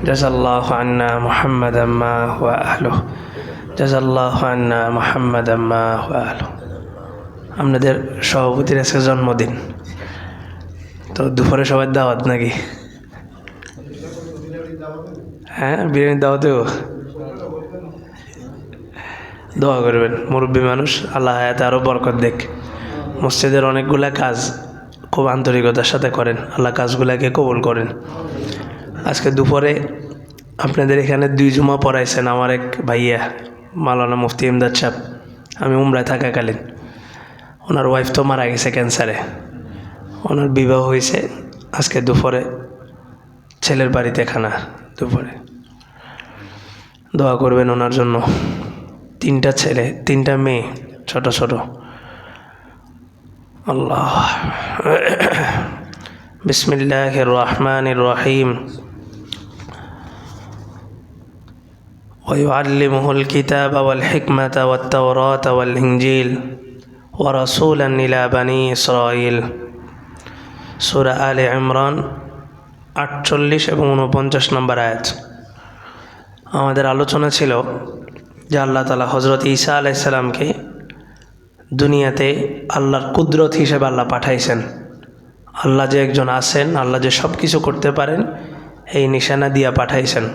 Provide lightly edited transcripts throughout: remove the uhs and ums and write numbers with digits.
জাযাল্লাহু আন্না মুহাম্মাদাম মা হুয়া আহলুহু জাযাল্লাহু আন্না মুহাম্মাদাম মা হুয়া আহলুহু। আপনাদের সভাপতির আজকে জন্মদিন, তো দুপুরে সবাই দাওয়াত নাকি? হ্যাঁ, বিরিয়ানির দাওয়াতেও দোয়া করবেন। মুরব্বী মানুষ, আল্লাহ হায়াতে আরও বরকত দেখ। মসজিদের অনেকগুলা কাজ খুব আন্তরিকতার সাথে করেন, আল্লাহ কাজগুলাকে কবুল করেন। আজকে দুপুরে আপনাদের এখানে 2 জুমা পড়াইছেন আমার এক ভাইয়া মাওলানা মুফতি ইমদাদ সাহেব। আমি উমরায় থাকাকালীন, ওনার ওয়াইফ তো মারা গেছে ক্যান্সারে, ওনার বিবাহ হয়েছে। আজকে দুপুরে ছেলের বাড়িতে খানা দুপুরে, দোয়া করবেন ওনার জন্য। 3টা ছেলে 3টা মেয়ে, ছোট ছোট। আল্লাহ। বিসমিল্লাহির রহমানির রহিম। ويعلمه الكتاب والحكمة والتوراة والإنجيل ورسولا إلى بني إسرائيل। সূরা আলে ইমরান 48 এবং 49 নম্বর আয়াত। আমাদের আলোচনা ছিল যে আল্লাহ তাআলা হযরত ঈসা আলাইহিস সালামকে দুনিয়াতে আল্লাহর কুদরত হিসেবে আল্লাহ পাঠাইছেন। আল্লাহ যে একজন আছেন, আল্লাহ যে সব কিছু করতে পারেন, এই নিশানা দিয়া পাঠাইছেন।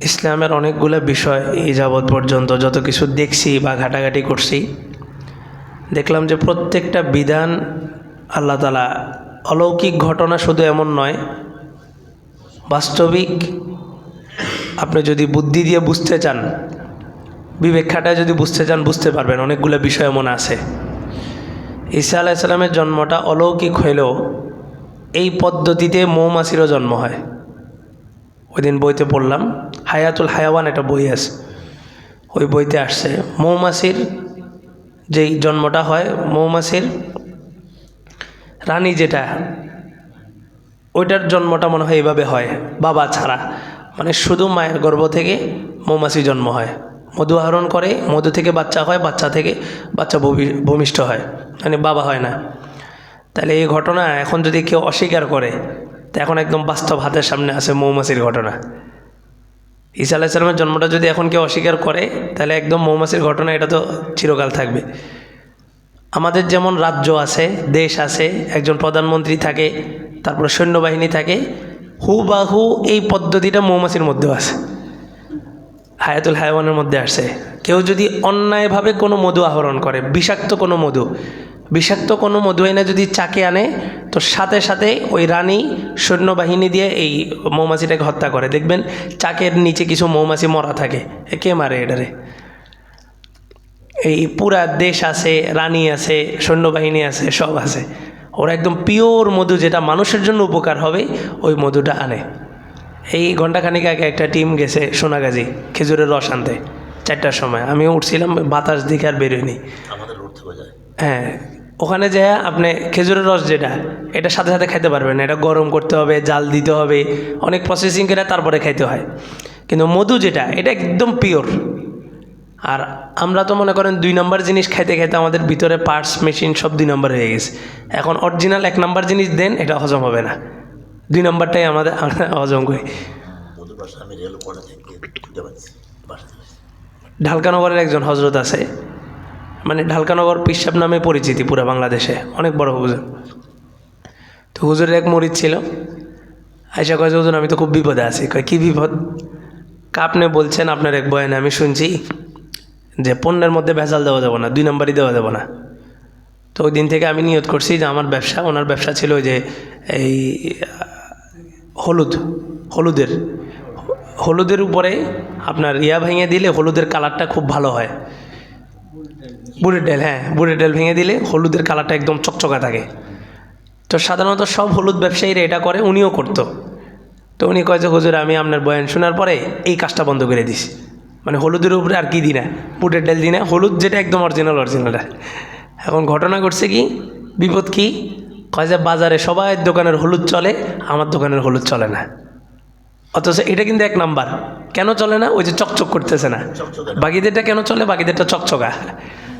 ইসলামের অনেকগুলো বিষয় এই যাবৎ পর্যন্ত যত কিছু দেখছি বা ঘাটাঘাটি করছি, দেখলাম যে প্রত্যেকটা বিধান আল্লাহ তাআলা অলৌকিক ঘটনা শুধু এমন নয়, বাস্তবিক আপনি যদি বুদ্ধি দিয়ে বুঝতে চান, বিবেক খাটায় যদি বুঝতে চান, বুঝতে পারবেন। অনেকগুলো বিষয় এমন আছে। ঈসা আলাইহিস সালামের জন্মটা অলৌকিক হইলেও এই পদ্ধতিতে মৌমাছিরও জন্ম হয়। ওই দিন বইতে পড়লাম, হায়াতুল হায়াওয়ান একটা বই আছে, ওই বইতে আসছে মৌমাছির যেই জন্মটা হয়, মৌমাছির রানী যেটা, ওইটার জন্মটা মনে হয় এইভাবে হয়, বাবা ছাড়া, মানে শুধু মায়ের গর্ভ থেকে মৌমাছি জন্ম হয়, মধু আহরণ করে, মধু থেকে বাচ্চা হয়, বাচ্চা থেকে বাচ্চা ভূমিষ্ঠ হয়, মানে বাবা হয় না। তাহলে এই ঘটনা এখন যদি কেউ অস্বীকার করে, তো এখন একদম বাস্তব হাতের সামনে আছে মৌমাছির ঘটনা। ঈসা আলাইহিস সালামের জন্মটা যদি এখন কেউ অস্বীকার করে, তাহলে একদম মৌমাছির ঘটনা, এটা তো চিরকাল থাকবে। আমাদের যেমন রাজ্য আছে, দেশ আছে, একজন প্রধানমন্ত্রী থাকে, তারপরে সৈন্যবাহিনী থাকে, হুবাহু এই পদ্ধতিটা মৌমাছির মধ্যেও আছে, হায়াতুল হায়াওয়ানের মধ্যে আসে। কেউ যদি অন্যায়ভাবে কোনো মধু আহরণ করে, বিষাক্ত কোনো মধু এনে যদি চাকে আনে, তো সাথে সাথে ওই রানী সৈন্যবাহিনী দিয়ে এই মৌমাছিটাকে হত্যা করে। দেখবেন চাকের নিচে কিছু মৌমাছি মরা থাকে, কে মারে এটারে? এই পুরা দেশ আছে, রানী আছে, সৈন্যবাহিনী আছে, সব আছে। ওরা একদম পিওর মধু, যেটা মানুষের জন্য উপকার হবে, ওই মধুটা আনে। এই ঘণ্টাখানিক আগে একটা টিম গেছে সোনাগাজী খেজুরের রস আনতে, 4টার সময়। আমিও উঠছিলাম, বাতাস দিকে আর বেরোয়নি। হ্যাঁ, ওখানে যে আপনি খেজুরের রস যেটা, এটা সাথে সাথে খাইতে পারবেন না, এটা গরম করতে হবে, জাল দিতে হবে, অনেক প্রসেসিং করে তারপরে খাইতে হয়। কিন্তু মধু যেটা, এটা একদম পিওর। আর আমরা তো মনে করেন 2 নম্বর জিনিস খাইতে খাইতে আমাদের ভিতরে পার্টস মেশিন সব 2 নম্বর হয়ে গেছে। এখন অরিজিনাল 1 নম্বর জিনিস দেন, এটা হজম হবে না, 2 নম্বরটাই আমাদের হজম করি। ঢালকানগরের একজন হজরত আছে, মানে ঢালকানগর পিসাব নামে পরিচিতি পুরো বাংলাদেশে, অনেক বড় হুজুর। তো হুজুরের এক মুরিদ ছিল, আয়সা কয়, হুজুর আমি তো খুব বিপদে আছি। কয় কী বিপদ? আপনি বলছেন আপনার এক বয়ানে আমি শুনছি যে পণ্যের মধ্যে ভেজাল দেওয়া যাবে না, 2 নম্বরই দেওয়া যাবে না। তো ওই দিন থেকে আমি নিয়ত করছি যে আমার ব্যবসা, ওনার ব্যবসা ছিল যে এই হলুদের উপরে আপনার ভেঙে দিলে হলুদের কালারটা খুব ভালো হয়। বুড়ির ডাল, হ্যাঁ, বুড়ির ডাল ভেঙে দিলে হলুদের কালারটা একদম চকচকা থাকে। তো সাধারণত সব হলুদ ব্যবসায়ীরা এটা করে, উনিও করতো। তো উনি কয় যে হুজুর আমি আপনার বয়ান শোনার পরে এই কাজটা বন্ধ করে দিছি, মানে হলুদের উপরে আর কি দিই না, বুটের ডাল দিই না, হলুদ যেটা একদম অরিজিনালটা। এখন ঘটনা ঘটছে কি, বিপদ কি, কয় যে বাজারে সবাই দোকানের হলুদ চলে, আমার দোকানের হলুদ চলে না। অথচ এটা কিন্তু 1 নাম্বার। কেন চলে না? ওই যে চকচক করতেছে না। বাকিদেরটা কেন চলে? বাকিদেরটা চকচকা।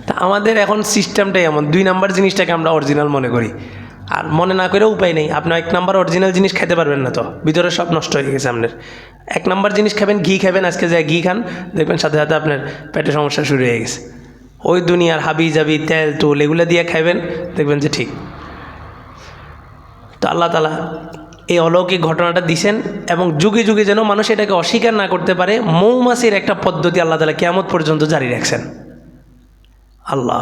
তা আমাদের এখন সিস্টেমটাই এমন, 2 নাম্বার জিনিসটাকে আমরা অরিজিনাল মনে করি। আর মনে না করে উপায় নেই, আপনি 1 নাম্বার অরিজিনাল জিনিস খেতে পারবেন না, তো ভিতরে সব নষ্ট হয়ে গেছে আপনার। 1 নাম্বার জিনিস খাবেন, ঘি খাবেন, আজকে যায় ঘি খান, দেখবেন সাথে সাথে আপনার পেটে সমস্যা শুরু হয়ে গেছে। ওই দুনিয়ার হাবি জাবি তেল টুল এগুলো দিয়ে খাইবেন, দেখবেন যে ঠিক। তো আল্লাহ তাআলা এই অলৌকিক ঘটনাটা দিছেন, এবং যুগে যুগে যেন মানুষ এটাকে অস্বীকার না করতে পারে, মৌমাছির একটা পদ্ধতি আল্লাহ তাআলা কিয়ামত পর্যন্ত জারি রাখছেন। আল্লাহ,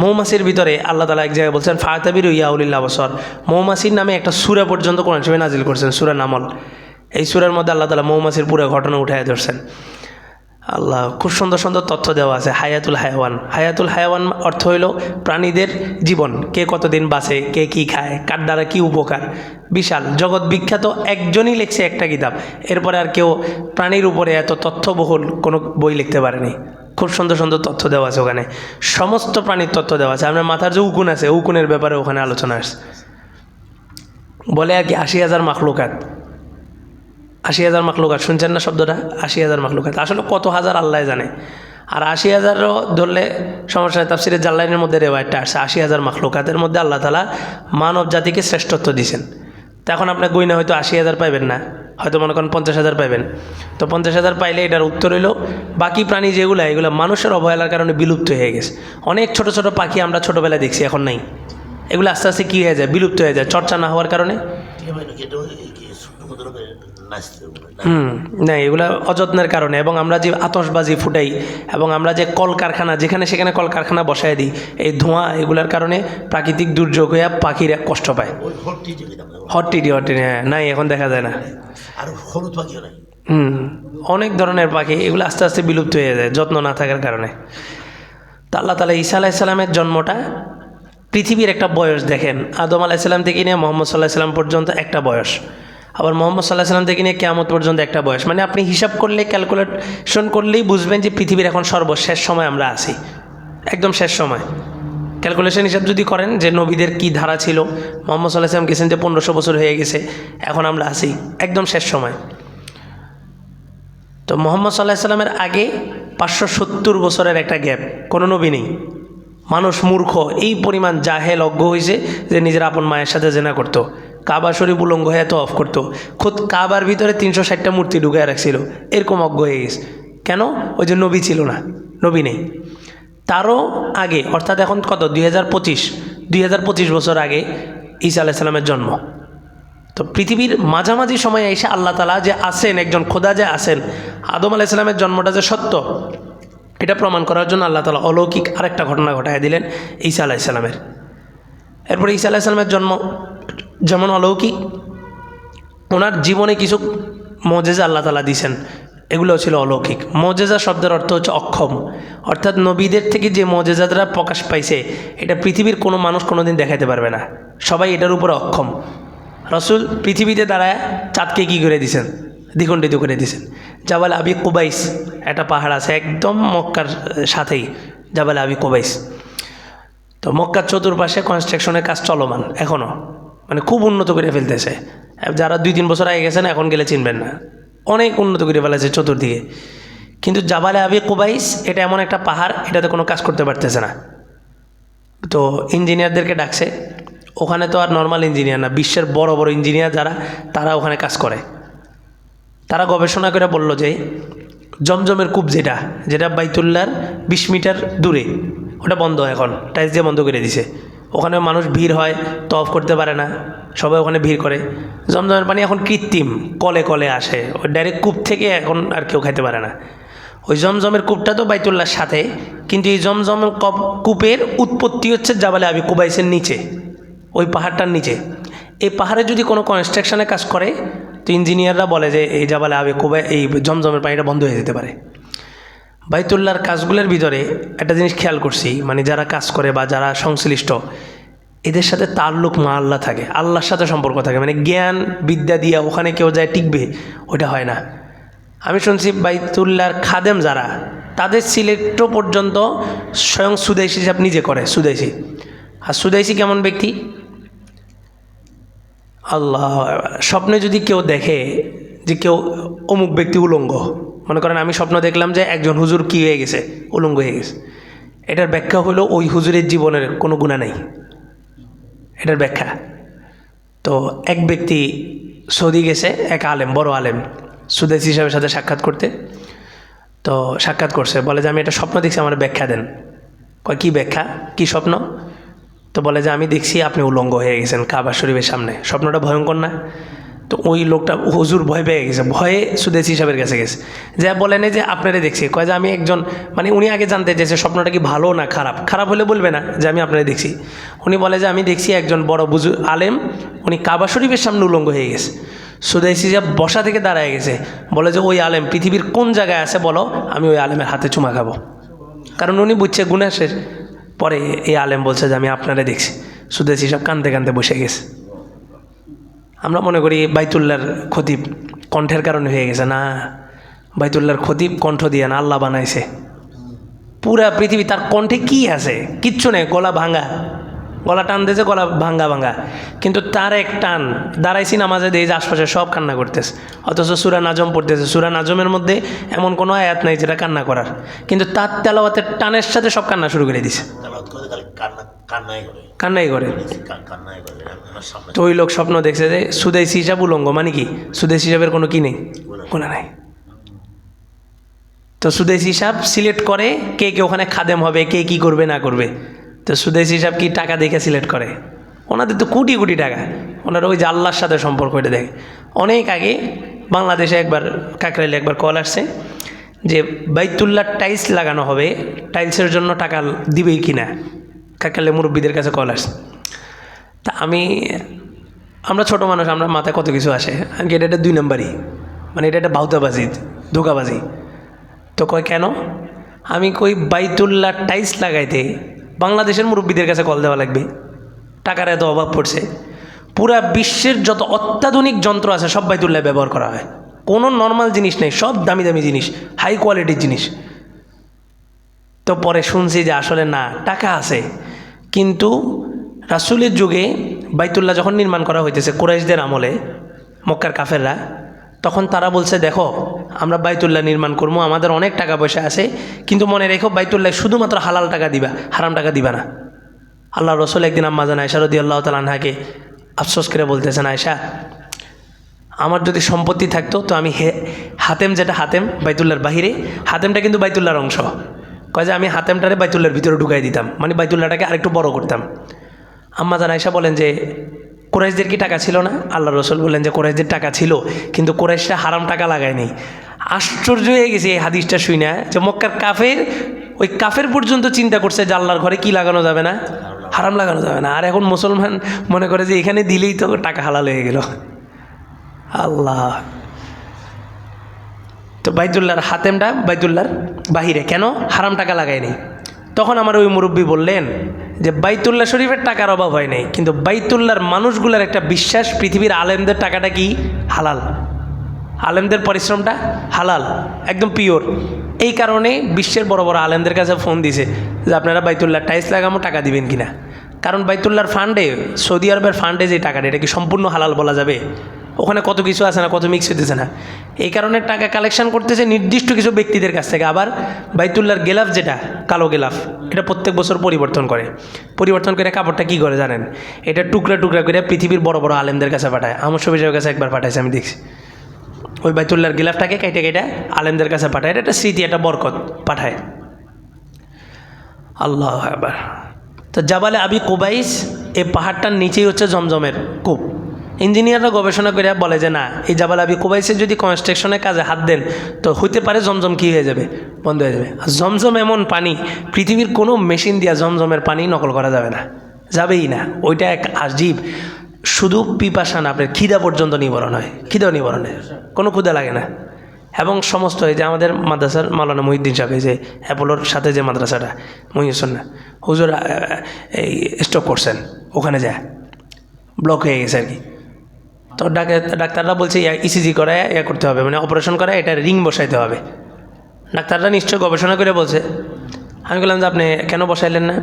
মৌমাছির ভিতরে আল্লাহ তাআলা এক জায়গায় বলছেন ফাতাবিরু ইয়া উলিল আবসার, মৌমাছির নামে একটা সূরা পর্যন্ত কোরআন শরীফে নাজিল করছেন, সূরা নামল। এই সূরার মধ্যে আল্লাহ তাআলা মৌমাছির পুরো ঘটনা উঠায় ধরছেন। আল্লাহ, খুব সুন্দর সুন্দর তথ্য দেওয়া আছে। হায়াতুল হায়াওয়ান, হায়াতুল হায়াওয়ান অর্থ হইল প্রাণীদের জীবন, কে কতদিন বাঁচে, কে কী খায়, কার দ্বারা কী উপকার। বিশাল জগৎ বিখ্যাত একজনই লিখছে একটা কিতাব, এরপরে আর কেউ প্রাণীর উপরে এত তথ্যবহুল কোনো বই লিখতে পারেনি। খুব সুন্দর সুন্দর তথ্য দেওয়া আছে ওখানে, সমস্ত প্রাণীর তথ্য দেওয়া আছে। আপনার মাথার যে উকুন আছে, উকুনের ব্যাপারে ওখানে আলোচনা আসছে। বলে আর কি 80,000 মাখলুকাত, 80,000 মাখলুকাত, শুনছেন না শব্দটা? 80,000 মাখলুকাত, আসলে কত হাজার আল্লাহ জানে। আর 80,000ও ধরলে সমস্যা নেই, তাফসিরে জাল্লাইনের মধ্যে রেওয়ায়তটা আসছে 80,000 মাখলুকাতের মধ্যে আল্লাহ তাআলা মানব জাতিকে শ্রেষ্ঠত্ব দিয়েছেন। তো এখন আপনার গইনা হয়তো 80,000 পাইবেন না, হয়তো মনে করেন 50,000 পাইবেন। তো 50,000 পাইলে এটার উত্তর হইল বাকি প্রাণী যেগুলো, এগুলো মানুষের অবহেলার কারণে বিলুপ্ত হয়ে গেছে। অনেক ছোট ছোট পাখি আমরা ছোটোবেলায় দেখছি, এখন নাই। এগুলো আস্তে আস্তে কী হয়ে যায়, বিলুপ্ত হয়ে যায়, চর্চা না হওয়ার কারণে। না, এগুলো অযত্নের কারণে, এবং আমরা যে আতশবাজি ফুটাই, এবং আমরা যে কলকারখানা যেখানে সেখানে কলকারখানা বসায় দিই, এই ধোঁয়া এগুলোর কারণে প্রাকৃতিক দুর্যোগ হয়ে পাখিরা কষ্ট পায়। হট্টিটি হ্যাঁ, নাই, এখন দেখা যায় না। অনেক ধরনের পাখি, এগুলো আস্তে আস্তে বিলুপ্ত হয়ে যায় যত্ন না থাকার কারণে। তা আল্লাহ তাআলা ঈসা আলাইহিস সালামের জন্মটা, পৃথিবীর একটা বয়স দেখেন, আদম আলাইহিস সালাম থেকে নিয়ে মুহাম্মদ সাল্লাল্লাহু আলাইহি সাল্লাম পর্যন্ত একটা বয়স, আবার মুহাম্মদ সাল্লাল্লাহু আলাইহি সাল্লাম থেকে নিয়ে কিয়ামত পর্যন্ত একটা বয়স। মানে আপনি হিসাব করলে, ক্যালকুলেশন করলেই বুঝবেন যে পৃথিবীর এখন সর্বশেষ সময় আমরা আছি, একদম শেষ সময়। ক্যালকুলেশন হিসাব যদি করেন যে নবীদের কি ধারা ছিল, মুহাম্মদ সাল্লাল্লাহু আলাইহি সাল্লাম গেছেন যে 1500 বছর হয়ে গেছে, এখন আমরা আছি একদম শেষ সময়। তো মুহাম্মদ সাল্লাল্লাহু আলাইহি সাল্লামের আগে 570 বছরের একটা গ্যাপ, কোনো নবী নেই। মানুষ মূর্খ, এই পরিমাণ জাহেল অজ্ঞ হয়েছে যে নিজের আপন মায়ের সাথে জেনা করতো, কাবা শরীফ উলঙ্গ হয়ে তো অফ করতো, খুদ কাবার ভিতরে 360টা মূর্তি ঢুকিয়ে রাখছিল, এরকম অজ্ঞ হয়ে গেছে। কেন? ওই যে নবী ছিল না, নবী নেই। তারও আগে, অর্থাৎ এখন কত, 2025 বছর আগে ঈসা আলাইহিস সালামের জন্ম। তো পৃথিবীর মাঝামাঝি সময়ে এসে আল্লাহ তাআলা যে আছেন, একজন খোদা যে আছেন, আদম আলাইহিস সালামের জন্মটা যে সত্য, এটা প্রমাণ করার জন্য আল্লাহ তাআলা অলৌকিক আরেকটা ঘটনা ঘটায় দিলেন ঈসা আলাইহিস সালামের। এরপরে ঈসা আলাইহিস সালামের জন্ম যেমন অলৌকিক, ওনার জীবনে কিছু মুজিজা আল্লাহ তাআলা দিয়েছেন, এগুলো ছিল অলৌকিক। মুজিজা শব্দের অর্থ হচ্ছে অক্ষম, অর্থাৎ নবীদের থেকে যে মুজিজারা প্রকাশ পাইছে, এটা পৃথিবীর কোনো মানুষ কোনোদিন দেখাতে পারবে না, সবাই এটার উপরে অক্ষম। রাসূল পৃথিবীতে দাঁড়ায় চাঁদকে কী করে দিয়েছেন, দ্বিখণ্ডিত করে দিয়েছেন। জাবাল আবি কুবাইস একটা পাহাড় আছে একদম মক্কার সাথেই, জাবাল আবি কুবাইস। তো মক্কার চতুর্পাশে কনস্ট্রাকশনের কাজ চলমান এখনও, মানে খুব উন্নত করে ফেলতেছে। যারা 2-3 বছর আগে গেছেন এখন গেলে চিনবেন না, অনেক উন্নত করে ফেলেছে চতুর্দিকে। কিন্তু জাবালে আবি কুবাইস এটা এমন একটা পাহাড়, এটাতে কোনো কাজ করতে পারতেছে না। তো ইঞ্জিনিয়ারদেরকে ডাকছে, ওখানে তো আর নর্মাল ইঞ্জিনিয়ার না, বিশ্বের বড় বড় ইঞ্জিনিয়ার যারা, তারা ওখানে কাজ করে। তারা গবেষণা করে বলল যে জমজমের কূপ যেটা বাইতুল্লাহর 20 মিটার দূরে, ওটা বন্ধ, এখন টাইলস দিয়ে বন্ধ করে দিছে। ওখানে মানুষ ভিড় হয়, তওয়াফ করতে পারে না, সবাই ওখানে ভিড় করে। জমজমের পানি এখন কৃত্রিম কলে কলে আসে, ওই ডাইরেক্ট কূপ থেকে এখন আর কেউ খাইতে পারে না। ওই জমজমের কূপটা তো বাইতুল্লাহর সাথে, কিন্তু এই জমজমের কূপের উৎপত্তি হচ্ছে জাবালে আবি কুবাইসের নিচে, ওই পাহাড়টার নিচে। এই পাহাড়ে যদি কোনো কনস্ট্রাকশনে কাজ করে, তো ইঞ্জিনিয়াররা বলে যে এই জাবালে আবি কুবাইস, এই জমজমের পানিটা বন্ধ হয়ে যেতে পারে। বাইতুল্লাহর কাজগুলোর ভিতরে একটা জিনিস খেয়াল করছি, মানে যারা কাজ করে বা যারা সংশ্লিষ্ট, এদের সাথে তাল্লুক মা আল্লাহ থাকে, আল্লাহর সাথে সম্পর্ক থাকে। মানে জ্ঞান বিদ্যা দিয়া ওখানে কেউ যায় টিকবে, ওটা হয় না। আমি শুনছি বাইতুল্লাহর খাদেম যারা, তাদের সিলেক্টও পর্যন্ত স্বয়ং সুদাইসি হিসাব নিজে করে, সুদাইসি। আর সুদাইসি কেমন ব্যক্তি? আল্লাহ, স্বপ্নে যদি কেউ দেখে যে কেউ অমুক ব্যক্তি উলঙ্গ, মনে করেন আমি স্বপ্ন দেখলাম যে একজন হুজুর কী হয়ে গেছে, উলঙ্গ হয়ে গেছে, এটার ব্যাখ্যা হলো ওই হুজুরের জীবনের কোনো গুনাহ নাই, এটার ব্যাখ্যা। তো এক ব্যক্তি সৌদি গেছে, এক আলেম, বড় আলেম, সুদেশী সাহেবের সাথে সাক্ষাৎ করতে। তো সাক্ষাৎ করছে, বলে যে আমি এটা স্বপ্ন দেখছি, আমার ব্যাখ্যা দেন। কয় কী ব্যাখ্যা, কী স্বপ্ন? তো বলে যে আমি দেখছি আপনি উলঙ্গ হয়ে গেছেন কাবা শরীফের সামনে। স্বপ্নটা ভয়ঙ্কর না? তো ওই লোকটা হুজুর ভয় পেয়ে গেছে, ভয়ে সুদেশী হিসাবের কাছে গেছে, যা বলেন যে আপনারে দেখছি। কয় যে আমি একজন, মানে উনি আগে জানতে চেয়েছে স্বপ্নটা কি ভালো না খারাপ। খারাপ হলে বলবে না যে আমি আপনারে দেখছি। উনি বলে যে আমি দেখছি একজন বড় আলেম, উনি কাবা শরীফের সামনে উলঙ্গ হয়ে গেছে। সুদেশী সাহেব বসা থেকে দাঁড়ায় গেছে, বলে যে ওই আলেম পৃথিবীর কোন জায়গায় আছে বলো, আমি ওই আলেমের হাতে চুমা খাবো। কারণ উনি বুঝছে গুনাহ শেষ। পরে এই আলেম বলছে যে আমি আপনারে দেখছি। সুদেশী সাহেব কাঁদতে কাঁদতে বসে গেছে। আমরা মনে করি বাইতুল্লাহর খতিব কণ্ঠের কারণে হয়ে গেছে, না। বাইতুল্লাহর খতিব কণ্ঠ দিয়ে না, আল্লাহ বানাইছে পুরা পৃথিবী। তার কণ্ঠে কি আছে? কিচ্ছু নেই, গলা ভাঙা, গলা টান দিয়েছে, গলা ভাঙ্গা ভাঙ্গা, কিন্তু তার এক টান, দাঁড়াইছি নামাজে দিয়ে যে আশপাশে সব কান্না করতেছে, অথচ সূরা নাজম পড়তেছে। সূরা নাজমের মধ্যে এমন কোনো আয়াত নাই যেটা কান্না করার, কিন্তু তার তেলাওয়াতের টানের সাথে সব কান্না শুরু করে দিছে, কান্নাই করে। তো ওই লোক স্বপ্ন দেখছে যে সুদেশী হিসাব উলঙ্গ, মানে কি সুদেশী হিসাবের কোনো কি নেই, গুনাহ নাই। তো সুদেশী হিসাব সিলেক্ট করে কে কে ওখানে খাদেম হবে, কে কি করবে না করবে। তো সুদেশী হিসাব কি টাকা দেখে সিলেক্ট করে? ওনাদের তো কোটি কোটি টাকা, ওনারা ওই যে আল্লাহর সাথে সম্পর্ক এটা দেখে। অনেক আগে বাংলাদেশে একবার কাকরাইলে একবার কল আসছে যে বাইতুল্লাহ টাইলস লাগানো হবে, টাইলসের জন্য টাকা দিবেই কিনা। কাকরাইলে মুরব্বীদের কাছে কল আসছে। তা আমরা ছোটো মানুষ, আমরা মাথায় কত কিছু আসে, আমি এটা একটা 2 নম্বরই, মানে এটা একটা বাউতাবাজি, ধোকাবাজি। তো কয় কেন? আমি কই বাইতুল্লাহ টাইলস লাগাইতে বাংলাদেশের মুরব্বীদের কাছে কল দেওয়া লাগবে, টাকার এত অভাব পড়ছে। পুরা বিশ্বের যত অত্যাধুনিক যন্ত্র আছে সব বাইতুল্লাহ ব্যবহার করা হয়, কোনো নর্মাল জিনিস নেই, সব দামি দামি জিনিস, হাই কোয়ালিটির জিনিস। তো পরে শুনছি যে আসলে না, টাকা আছে, কিন্তু রাসূলের যুগে বাইতুল্লাহ যখন নির্মাণ করা হইতেছে কুরাইশদের আমলে, মক্কার কাফেররা, তখন তারা বলছে দেখো আমরা বাইতুল্লাহ নির্মাণ করবো, আমাদের অনেক টাকা পয়সা আছে, কিন্তু মনে রেখো বাইতুল্লাহ শুধুমাত্র হালাল টাকা দিবা, হারাম টাকা দিবা না। আল্লাহ রসুল একদিন আম্মা জান আয়েশা রাদিয়াল্লাহু তাআলা আনহাকে আফসোস করে বলতেছেন, আয়েশা আমার যদি সম্পত্তি থাকতো তো আমি হাতেম, যেটা হাতেম বাইতুল্লাহর বাহিরে, হাতেমটা কিন্তু বাইতুল্লাহর অংশ, কয় যে আমি হাতেমটারে বাইতুল্লাহর ভিতরে ঢুকাই দিতাম, মানে বাইতুল্লাহটাকে আরেকটু বড় করতাম। আম্মা জান আয়েশা বলেন যে কুরাইশদের কি টাকা ছিল না? আল্লাহ রসুল বলেন যে কুরাইশদের টাকা ছিল, কিন্তু কুরাইশরা হারাম টাকা লাগায়নি। আশ্চর্য হয়ে গেছে এই হাদিসটা শুনে, যে মক্কার কাফের, ওই কাফের পর্যন্ত চিন্তা করছে যে আল্লাহর ঘরে কি লাগানো যাবে না, হারাম লাগানো যাবে না। আর এখন মুসলমান মনে করে যে এখানে দিলেই তো টাকা হালাল হয়ে গেল। আল্লাহ। তো বাইতুল্লাহর হাতেমটা বাইতুল্লাহর বাহিরে, কেন? হারাম টাকা লাগায়নি। তখন আমার ওই মুরব্বী বললেন যে বাইতুল্লাহ শরীফের টাকার অভাব হয় নাই, কিন্তু বাইতুল্লাহর মানুষগুলোর একটা বিশ্বাস পৃথিবীর আলেমদের টাকাটা কি হালাল, আলেমদের পরিশ্রমটা হালাল, একদম পিওর। এই কারণে বিশ্বের বড় বড় আলেমদের কাছে ফোন দিছে যে আপনারা বাইতুল্লাহ টাইলস লাগামো, টাকা দিবেন কিনা। কারণ বাইতুল্লাহর ফান্ডে, সৌদি আরবের ফান্ডে যে টাকাটা, এটা কি সম্পূর্ণ হালাল বলা যাবে? ওখানে কত কিছু আছে না, কত মিক্স হইতেছে না। এই কারণে টাকা কালেকশন করতেছে নির্দিষ্ট কিছু ব্যক্তিদের কাছ থেকে। আবার বাইতুল্লাহর গেলাফ, যেটা কালো গেলাফ, এটা প্রত্যেক বছর পরিবর্তন করে কাপড়টা কী করে জানেন? এটা টুকরা টুকরা করে পৃথিবীর বড় বড় আলেমদের কাছে পাঠায়। আমার সবিজের কাছে একবার পাঠাইছে, আমি দেখছি। ওই বাইতুল্লাহর গিলাফটাকে কেটে কেটে আলেমদের কাছে পাঠায়, এটা একটা স্মৃতি, একটা বরকত পাঠায়। আল্লাহ আকবার। তো জাবালে আবি কুবাইস, এই পাহাড়টার নিচেই হচ্ছে জমজমের কূপ। ইঞ্জিনিয়াররা গবেষণা করে বলে যে না, এই জাবাল আবি কুবাইসে যদি কনস্ট্রাকশনের কাজে হাত দেন তো হইতে পারে জমজম কী হয়ে যাবে, বন্ধ হয়ে যাবে। আর জমজম এমন পানি, পৃথিবীর কোনো মেশিন দিয়া জমজমের পানি নকল করা যাবে না, যাবেই না। ওইটা এক আজীব, শুধু পিপাসা না, আপনার খিদা পর্যন্ত নিবারণ হয়, খিদাও নিবারণ হয়, কোনো ক্ষুদা লাগে না। এবং সমস্ত এই যে আমাদের মাদ্রাসার মাওলানা মুহিউদ্দিন সাহেব, এই যে অ্যাপোলোর সাথে যে মাদ্রাসাটা মহিউসন্না, হুজুর এই স্টক করছেন, ওখানে যায় ব্লক হয়ে গেছে আর কি। তো ডাক্তাররা বলছে ইসিজি করে করতে হবে, মানে অপারেশন করে এটা রিং বসাইতে হবে। ডাক্তাররা নিশ্চয় গবেষণা করে বলছে। আমি বললাম যে আপনি কেন বসাইলেন না?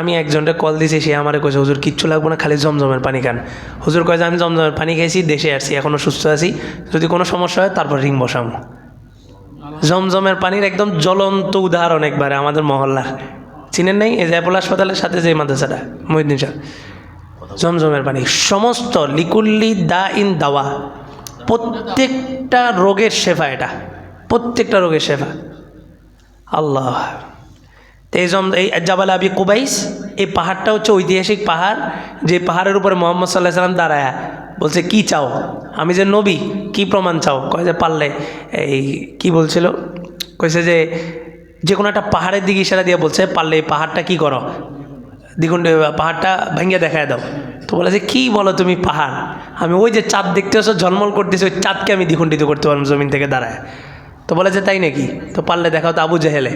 আমি একজনকে কল দিয়েছি, সে আমারে কইছে হুজুর কিচ্ছু লাগবে না, খালি জমজমের পানি খান। হুজুর কয় যে আমি জমজমের পানি খেয়েছি, দেশে আসছি, এখনও সুস্থ আছি, যদি কোনো সমস্যা হয় তারপর রিং বসাবো। জমজমের পানির একদম জ্বলন্ত উদাহরণ একবারে আমাদের মহল্লার, চিনেন নাই? এই যে অ্যাপোলো হাসপাতালের সাথে যে মাদ্রাসাটা মুহিউদ্দিন সাহেব, জমজমের পানি সমস্ত লিকুল্লি দা ইন দাওয়া, প্রত্যেকটা রোগের শেফা, এটা প্রত্যেকটা রোগের শেফা। আল্লাহ। তো এই জাবাল আবি কুবাইস, এই পাহাড়টা হচ্ছে ঐতিহাসিক পাহাড়, যে পাহাড়ের উপরে মোহাম্মদ সাল্লাহ সাল্লাম দাঁড়ায়া বলছে কি চাও, আমি যে নবী, কি প্রমাণ চাও? কয় যে পারলে এই কি বলছিল, কইছে যে কোনো একটা পাহাড়ের দিকে ইশারা দিয়ে বলছে পারলে এই পাহাড়টা কি করো, দ্বিগুণ পাহাড়টা ভেঙে দেখায় দাও। তো বলে যে কী বলো তুমি, পাহাড় আমি ওই যে চাঁদ দেখতে আসো ঝলমল করতেছি, ওই চাঁদকে আমি দ্বিখণ্ডিত করতে পারবো জমিন থেকে দাঁড়ায়। তো বলে যে তাই নাকি, তো পারলে দেখাও তো আবু জেহেলে।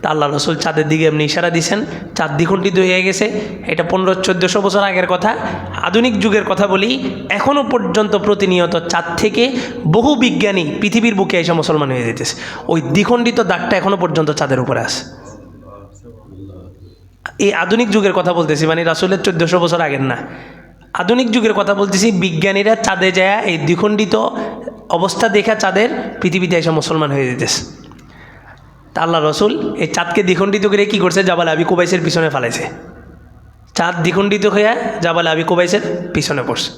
তা আল্লাহ রসুল চাঁদের দিকে এমনি ইশারা দিয়েছেন, চাঁদ দ্বিখণ্ডিত হয়ে গেছে। এটা 1500-1400 বছর আগের কথা। আধুনিক যুগের কথা বলি, এখনও পর্যন্ত প্রতিনিয়ত চাঁদ থেকে বহু বিজ্ঞানী পৃথিবীর বুকে এসে মুসলমান হয়ে যেতেছে। ওই দ্বিখণ্ডিত দাগটা এখনও পর্যন্ত চাঁদের উপরে আছে। এই আধুনিক যুগের কথা বলতেছি, মানে রাসূলের 1400 বছর আগের না, আধুনিক যুগের কথা বলতেছি। বিজ্ঞানীরা চাঁদে যায় এই দ্বিখণ্ডিত অবস্থা দেখা চাঁদের পৃথিবীতে এসে মুসলমান হয়ে যেতেছে। তা আল্লাহ রসুল এই চাঁদকে দ্বিখণ্ডিত করে কী করছে, জাবাল আবি কুবাইসের পিছনে ফেলাইছে। চাঁদ দ্বিখণ্ডিত হয়ে জাবাল আবি কুবাইসের পিছনে পড়ছে।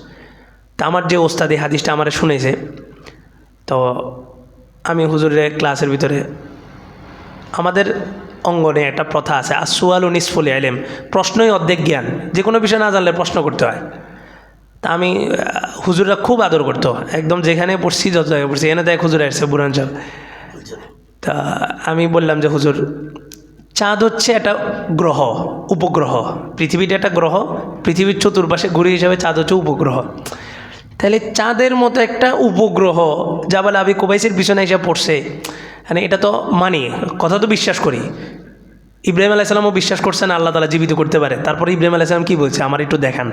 তা আমার যে ওস্তাদ এই হাদিসটা আমার শুনেছে, তো আমি হুজুরের ক্লাসের ভিতরে, আমাদের অঙ্গনে একটা প্রথা আছে, আসওয়ালু নিসফুল ইলম, প্রশ্নই অর্ধেক জ্ঞান। যে কোনো বিষয় না জানলে প্রশ্ন করতে হয়। তা আমি হুজুররা খুব আদর করতো, একদম যেখানে পড়ছি যত জায়গায় পড়ছি, এনে দেখ হুজুর আসছে বুড়াঞ্চল। তা আমি বললাম যে হুজুর, চাঁদ হচ্ছে একটা গ্রহ, উপগ্রহ, পৃথিবীটা একটা গ্রহ, পৃথিবীর চতুর্পাশে ঘুরে হিসাবে চাঁদ হচ্ছে উপগ্রহ। তাহলে চাঁদের মতো একটা উপগ্রহ জাবাল আবি কুবাইসের পিছনে এসে পড়ছে, মানে এটা তো মানি, কথা তো বিশ্বাস করি। ইব্রাহিম আলাইহিস সালামও বিশ্বাস করছেন আল্লাহ তাআলা জীবিত করতে পারে। তারপরে ইব্রাহিম আলাইহিস সালাম কী বলছে, আমার একটু দেখান।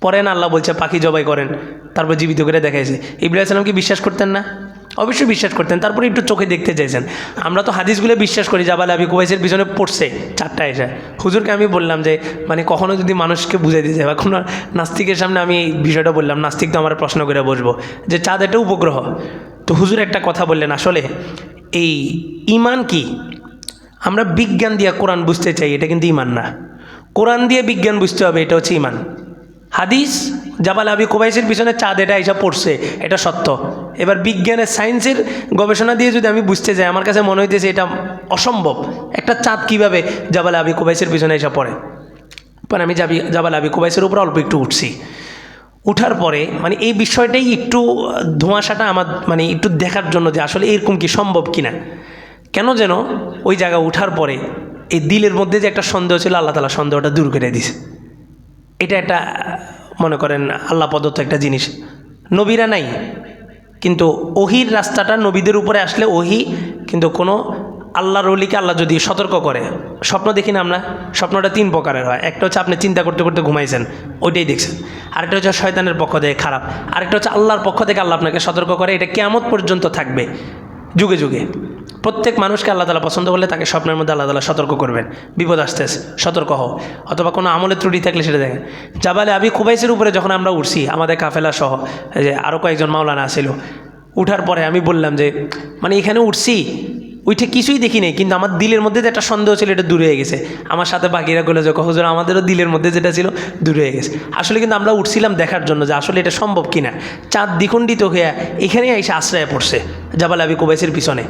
পরে না আল্লাহ বলছে পাখি জবাই করেন, তারপর জীবিত করে দেখাইছে। ইব্রাহিম আলাইহিস সালাম কি বিশ্বাস করতেন না? অবশ্যই বিশ্বাস করতেন। তারপরে একটু চোখে দেখতে চাইছেন। আমরা তো হাদিসগুলো বিশ্বাস করি, জাবাল আবি কুবাইসের পিছনে পড়ছে চারটা এসে। হুজুরকে আমি বললাম যে মানে কখনো যদি মানুষকে বুঝাই দিতে যায়, বা কোনো নাস্তিকের সামনে আমি এই বিষয়টা বললাম, নাস্তিক তো আমার প্রশ্ন করে বসবো যে চাঁদ একটা উপগ্রহ। তো হুজুর একটা কথা বললেন, আসলে এই ঈমান কি, আমরা বিজ্ঞান দিয়ে কোরআন বুঝতে চাই, এটা কিন্তু ঈমান না। কোরআন দিয়ে বিজ্ঞান বুঝতে হবে, এটা হচ্ছে ঈমান। হাদিস জাবাল আবি কুবাইসের পিছনে চাঁদ এটা এসব পড়ছে, এটা সত্য। এবার বিজ্ঞানের সায়েন্সের গবেষণা দিয়ে যদি আমি বুঝতে যাই, আমার কাছে মনে হইতেছে এটা অসম্ভব। একটা চাঁদ কীভাবে জাবাল আবি কুবাইসের পিছনে এসে পড়ে। পরে আমি জাবাল আবি কুবাইসের উপর অল্প একটু উঠছি। উঠার পরে মানে এই বিষয়টাই একটু ধোঁয়াশাটা আমার মানে একটু দেখার জন্য যে আসলে এরকম কি সম্ভব কিনা। কেন যেন ওই জায়গা উঠার পরে এই দিলের মধ্যে যে একটা সন্দেহ ছিল, আল্লাহ তাআলা সন্দেহটা দূর করে দিছে। এটা একটা মনে করেন আল্লাহ প্রদত্ত একটা জিনিস। নবীরা নাই, কিন্তু ওহির রাস্তাটা নবীদের উপরে আসলে ওহি, কিন্তু কোনো আল্লাহর ওলিকে আল্লাহ যদি সতর্ক করে, স্বপ্ন দেখি না আমরা, স্বপ্নটা 3 প্রকারের হয়। একটা হচ্ছে আপনি চিন্তা করতে করতে ঘুমাইছেন, ওইটাই দেখছেন। আরেকটা হচ্ছে শয়তানের পক্ষ থেকে খারাপ, আরেকটা হচ্ছে আল্লাহর পক্ষ থেকে আল্লাহ আপনাকে সতর্ক করে। এটা কিয়ামত পর্যন্ত থাকবে, যুগে যুগে। প্রত্যেক মানুষকে আল্লাহ তাআলা পছন্দ করলে তাকে স্বপ্নের মধ্যে আল্লাহ তাআলা সতর্ক করবেন, বিপদ আসতেছে সতর্ক হও, অথবা কোনো আমলের ত্রুটি থাকলে সেটা দেখেন। জাবালে আবি কুবাইসের উপরে যখন আমরা উঠছি, আমাদের কাফেলা সহ যে আরও কয়েকজন মাওলানা আসিল, উঠার পরে আমি বললাম যে মানে এখানে উঠছি, উঠে কিছুই দেখি নেই, কিন্তু আমার দিলের মধ্যে যে একটা সন্দেহ ছিল এটা দূর হয়ে গেছে। আমার সাথে বাকিরা বলে যে হুজুর আমাদেরও দিলের মধ্যে যেটা ছিল দূর হয়ে গেছে। আসলে কিন্তু আমরা উঠছিলাম দেখার জন্য যে আসলে এটা সম্ভব কিনা। চাঁদ দ্বিখণ্ডিত হয়ে এখানেই এসে আশ্রয় পড়ছে জাবাল আবি কুবাইসের পিছনে।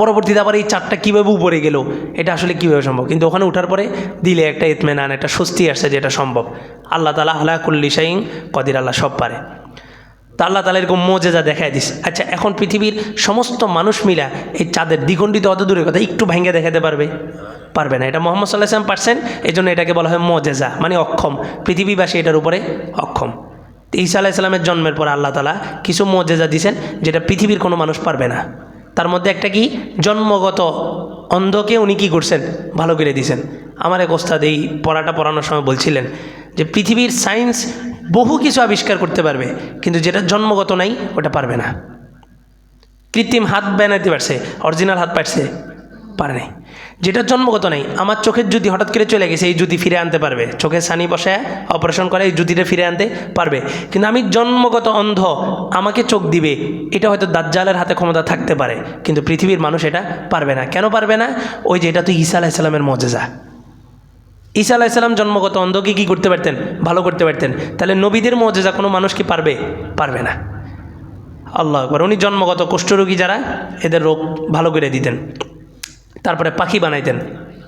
পরবর্তীতে আবার এই চাঁদটা কীভাবে উপরে গেল, এটা আসলে কীভাবে সম্ভব। কিন্তু ওখানে উঠার পরে দিলে একটা ইতমেনান, একটা স্বস্তি আসছে যে এটা সম্ভব। আল্লাহ তাআলা আলা কুল্লি শাইইন কদির, আল্লাহ সব পারে। তা আল্লাহ তাআলা এরকম মোজেজা দেখায় দিস। আচ্ছা, এখন পৃথিবীর সমস্ত মানুষ মিলা এই চাঁদের দ্বিখণ্ডিত অত দূরের কথা একটু ভেঙে দেখাতে পারবে না। এটা মুহাম্মদ সাল্লাল্লাহু আলাইহি ওয়াসাল্লাম পারছেন, এই জন্য এটাকে বলা হয় মোজেজা, মানে অক্ষম। পৃথিবীবাসী এটার উপরে অক্ষম। ঈসা আলাইহিস সালামের জন্মের পর আল্লাহ তাআলা কিছু মোজেজা দিয়েছেন যেটা পৃথিবীর কোনো মানুষ পারবে না। তার মধ্যে একটা কি, জন্মগত অন্ধকে উনি কী করছেন, ভালো করে দিয়েছেন। আমার এক ওস্তাদ এই পড়ানোর সময় বলছিলেন যে পৃথিবীর সায়েন্স বহু কিছু আবিষ্কার করতে পারবে, কিন্তু যেটা জন্মগত নাই ওটা পারবে না। কৃত্রিম হাত বানাইতে পারছে, অরিজিনাল হাত পারে নাই। যেটা জন্মগত নাই, আমার চোখের জুতি হঠাৎ করে চলে গেছে, এই জুতি ফিরে আনতে পারবে, চোখের ছানি বসায় অপারেশন করে এই জুতিটা ফিরে আনতে পারবে। কিন্তু আমি জন্মগত অন্ধ, আমাকে চোখ দিবে, এটা হয়তো দাজ্জালের হাতে ক্ষমতা থাকতে পারে, কিন্তু পৃথিবীর মানুষ এটা পারবে না। কেন পারবে না? ওই যে এটা তো ঈসা আলাইহিস সালামের মুজিজা। ঈসা আলাইহিস সালাম জন্মগত অন্ধকে কী করতে পারতেন? ভালো করতে পারতেন। তাহলে নবীদের মুজিজা কোনো মানুষ কি পারবে? পারবে না। আল্লাহু আকবার। উনি জন্মগত কুষ্ঠরোগী যারা, এদের রোগ ভালো করে দিতেন। তারপরে পাখি বানাইতেন,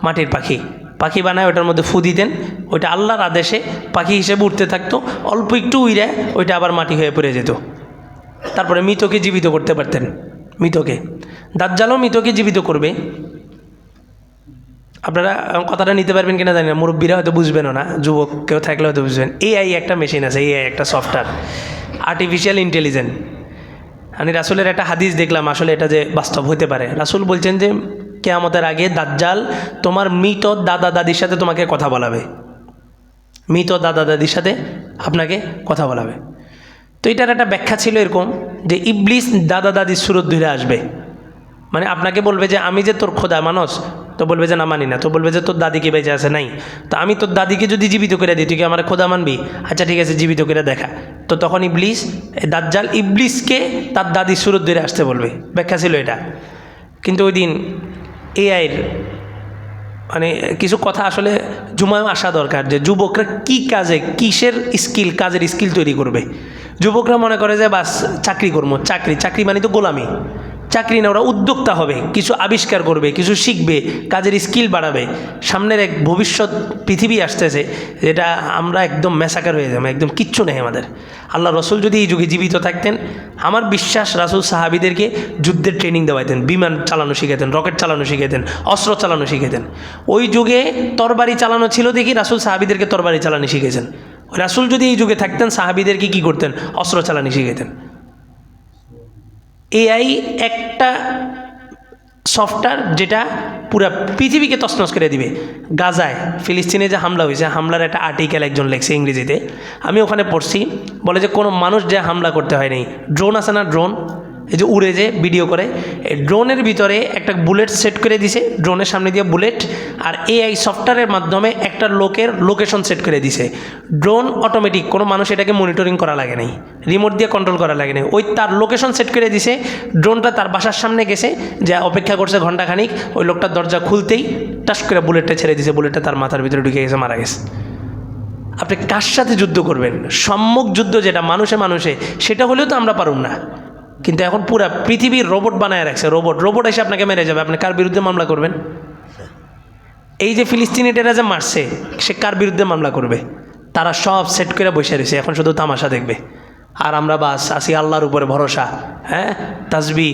মাটির পাখি পাখি বানায় ওটার মধ্যে ফু দিতেন, ওইটা আল্লাহর আদেশে পাখি হিসেবে উঠতে থাকতো, অল্প একটু উইরে ওইটা আবার মাটি হয়ে পড়ে যেত। তারপরে মৃতকে জীবিত করতে পারতেন, মৃতকে। দাজ্জালও মৃতকে জীবিত করবে। আপনারা কথাটা নিতে পারবেন কিনা জানি না, মুরব্বীরা হয়তো বুঝবেনও না, যুবক কেউ থাকলে হয়তো বুঝবেন। এআই একটা মেশিন আছে, এআই একটা সফটওয়্যার, আর্টিফিশিয়াল ইন্টেলিজেন্স। আমি রাসূলের একটা হাদিস দেখলাম, আসলে এটা যে বাস্তব হতে পারে। রাসূল বলছেন যে কিয়ামতের আগে দাজ্জাল তোমার মৃত দাদা দাদির সাথে তোমাকে কথা বলাবে, মৃত দাদা দাদির সাথে আপনাকে কথা বলাবে। তো এটার একটা ব্যাখ্যা ছিল এরকম যে ইবলিস দাদা দাদির সুরত ধরে আসবে, মানে আপনাকে বলবে যে আমি যে তোর খোদা মানস, তো বলবে যে না মানি না, তো বলবে যে তোর দাদি কি বেঁচে আছে? নাই। তো আমি তোর দাদিকে যদি জীবিত করে দিই, তুই কি আমার খোদা মানবি? আচ্ছা ঠিক আছে, জীবিত করে দেখা। তো তখন ইবলিস, দাজ্জাল ইবলিসকে তার দাদির সুরত ধরে আসতে বলবে, ব্যাখ্যা ছিল এটা। কিন্তু ওই দিন এআইয়ের মানে কিছু কথা আসলে জুমায়ও আসা দরকার, যে যুবকরা কী কাজে, কিসের স্কিল, কাজের স্কিল তৈরি করবে। যুবকরা মনে করে যে বাস চাকরি করবো, চাকরি মানে তো গোলামি। চাকরি না, ওরা উদ্যোক্তা হবে, কিছু আবিষ্কার করবে, কিছু শিখবে, কাজের স্কিল বাড়াবে। সামনের এক ভবিষ্যৎ পৃথিবী আসতেছে, যেটা আমরা একদম ম্যাসাকার হয়ে যাবো, একদম কিচ্ছু নেই আমাদের। আল্লাহ রসুল যদি এই যুগে জীবিত থাকতেন, আমার বিশ্বাস রাসূল সাহাবীদেরকে যুদ্ধের ট্রেনিং দেওয়াইতেন, বিমান চালানো শিখাতেন, রকেট চালানো শিখাতেন, অস্ত্র চালানো শিখাতেন। ওই যুগে তরবারি চালানো ছিল দেখি রাসূল সাহাবীদেরকে তরবারি চালানো শিখেছেন। রাসূল যদি এই যুগে থাকতেন, সাহাবীদেরকে কী করতেন? অস্ত্র চালানো শিখাতেন। এআই একটা সফটওয়্যার যেটা পুরো পৃথিবীকে তছনছ করে দিবে। গাজায় ফিলিস্তিনে যে হামলা হয়েছে, হামলার একটা আর্টিকেল একজন লেখছে ইংরেজিতে, আমি ওখানে পড়ছি। বলে যে কোনো মানুষ যে হামলা করতে হয়নি, ড্রোন আছে না, ড্রোন এই যে উড়ে যে ভিডিও করে, এই ড্রোনের ভিতরে একটা বুলেট সেট করে দিছে, ড্রোনের সামনে দিয়ে বুলেট, আর এআই সফটওয়্যারের মাধ্যমে একটা লোকের লোকেশন সেট করে দিছে। ড্রোন অটোমেটিক, কোনো মানুষ এটাকে মনিটরিং করা লাগে নাই, রিমোট দিয়ে কন্ট্রোল করা লাগে নাই, ওই তার লোকেশন সেট করে দিছে। ড্রোনটা তার বাসার সামনে গেছে, যা অপেক্ষা করছে ঘন্টাখানিক, ওই লোকটার দরজা খুলতেই টাস করে বুলেটটা ছেড়ে দিছে, বুলেটটা তার মাথার ভিতরে ঢুকে গেছে, মারা গেছে। আপনি কার সাথে যুদ্ধ করবেন? সম্মুখ যুদ্ধ যেটা মানুষে মানুষে, সেটা হলেও তো আমরা পারুম না। কিন্তু এখন পুরা পৃথিবীর রোবট বানায় রাখছে, রোবট এসে আপনাকে মেরে যাবে, আপনি কার বিরুদ্ধে মামলা করবেন? এই যে ফিলিস্তিনিরা যে মারছে, সে কার বিরুদ্ধে মামলা করবে? তারা সব সেট করে বসে রয়েছে, এখন শুধু তামাশা দেখবে। আর আমরা বাস আসি আল্লাহর উপরে ভরসা, হ্যাঁ, তাসবি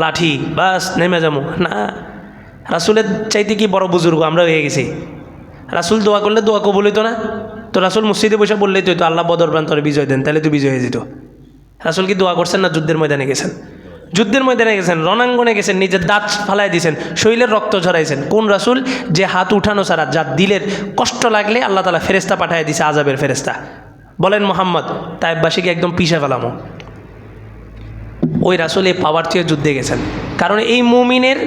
লাঠি, বাস নেমে যাবো না। রাসূলের চাইতে কি বড় বুজুর্গ আমরা হয়ে গেছি? রাসূল দোয়া করলে দোয়া কবুল হইতো না? তো রাসূল মসজিদে বসে বললেই তো আল্লাহ বদর প্রান্তরে বিজয় দেন, তাহলে তো বিজয় হয়ে যেত। রাসূল কি দোয়া করছেন না? যুদ্ধের ময়দানে গেছেন, যুদ্ধের ময়দানে গেছেন, রণাঙ্গনে গেছেন, নিজের দাঁত ফালাই দিয়েছেন, শরীরের রক্ত ঝরাইছেন। কোন রাসূল? যে হাত উঠানো ছাড়া, যার দিলের কষ্ট লাগলে আল্লাহ তাআলা ফেরেশতা পাঠিয়ে দিছে, আযাবের ফেরেশতা। বলেন মোহাম্মদ, তায়েববাসীকে একদম পিষে ফেলামো। ওই রাসূল এই পাওয়ার থেকে যুদ্ধে গেছেন, কারণ এই মুমিনের,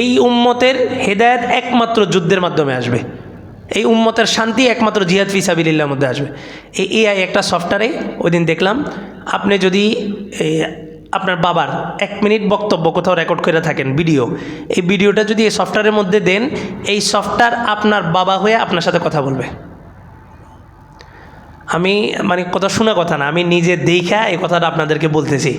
এই উম্মতের হেদায়েত একমাত্র যুদ্ধের মাধ্যমে আসবে। এই উম্মতের শান্তি একমাত্র জিহাদ ফি সাবিলিল্লাহর মধ্যে আসবে। এই এআই একটা সফটওয়্যারে ওই দিন দেখলাম, আপনি যদি আপনার বাবার 1 মিনিট বক্তব্য কোথাও রেকর্ড করে থাকেন ভিডিও, এই ভিডিওটা যদি এই সফটওয়্যারের মধ্যে দেন, এই সফটওয়্যার আপনার বাবা হয়ে আপনার সাথে কথা বলবে। আমি মানে কথা শোনা কথা না, আমি নিজে দেখা এই কথাটা আপনাদেরকে বলতেছি।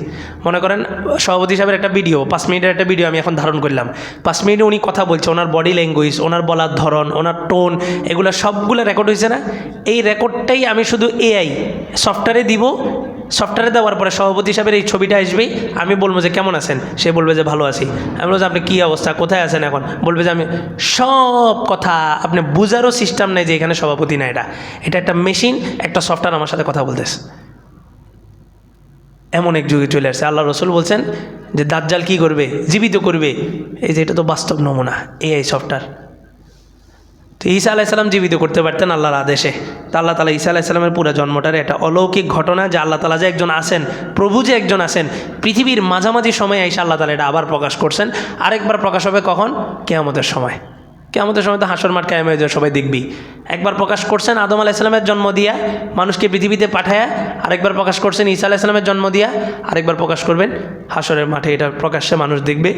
মনে করেন সভাপতি সাহেবের একটা ভিডিও, 5 মিনিটের একটা ভিডিও আমি এখন ধারণ করলাম। 5 মিনিটে উনি কথা বলছে, ওনার বডি ল্যাঙ্গুয়েজ, ওনার বলার ধরন, ওনার টোন, এগুলো সবগুলো রেকর্ড হয়েছে না? এই রেকর্ডটাই আমি শুধু এআই সফটওয়্যারে দিব। সফটওয়্যারে দেওয়ার পরে সভাপতি সাহেবের এই ছবিটা আসবে, আমি বলবো যে কেমন আছেন, সে বলবে যে ভালো আছি। আমি বলবো যে আপনি কী অবস্থা, কোথায় আছেন এখন? বলবে যে আমি, সব কথা আপনি বুঝারও সিস্টেম নেই যে এখানে সভাপতি না, এটা একটা মেশিন, একটা সফটওয়্যার আমার সাথে কথা বলতেছে। এমন এক যুগে চলে আসছে। আল্লাহ রসুল বলছেন যে দাজ্জাল কী করবে? জীবিত করবে। এই যে এটা তো বাস্তব নমুনা, এআই সফটওয়্যার। তো ঈসা আলাইহিস সালাম জীবিত করতে পারতেন আল্লাহর আদেশে। তা আল্লাহ তাআলা ঈসা আলাইহিস সালামের পুরো জন্মটার একটা অলৌকিক ঘটনা, যে আল্লাহ তাআলা যে একজন আছেন, প্রভু যে একজন আছেন, পৃথিবীর মাঝামাঝি সময়ে ঈসা আল্লাহ তাআলা এটা আবার প্রকাশ করছেন। আরেকবার প্রকাশ হবে কখন? কিয়ামতের সময়। কিয়ামতের সময় তো হাসর মাঠ কায়েম হয়ে যায়, সবাই দেখবি। একবার প্রকাশ করছেন আদম আলাইহিস সালামের জন্ম দিয়া, মানুষকে পৃথিবীতে পাঠায়া। আরেকবার প্রকাশ করছেন ঈসা আলাইহিস সালামের জন্ম দিয়া। আরেকবার প্রকাশ করবেন হাসরের মাঠে, এটা প্রকাশ্যে মানুষ দেখবে,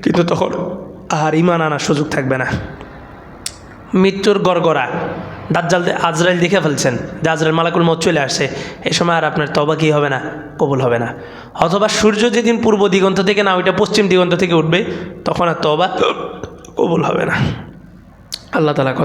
কিন্তু তখন আর ঈমান আনার সুযোগ থাকবে না। মৃত্যুর গড়গড়া, দাজ্জাল আজরাইল দেখে ফেলছেন যে আজরাইল মালাকুল মউত চলে আসছে, এই সময় আর আপনার তওবা কী হবে না, কবুল হবে না। অথবা সূর্য যেদিন পূর্ব দিগন্ত থেকে না ওইটা পশ্চিম দিগন্ত থেকে উঠবে, তখন আর তওবা কবুল হবে না। আল্লাহ তাআলা কথা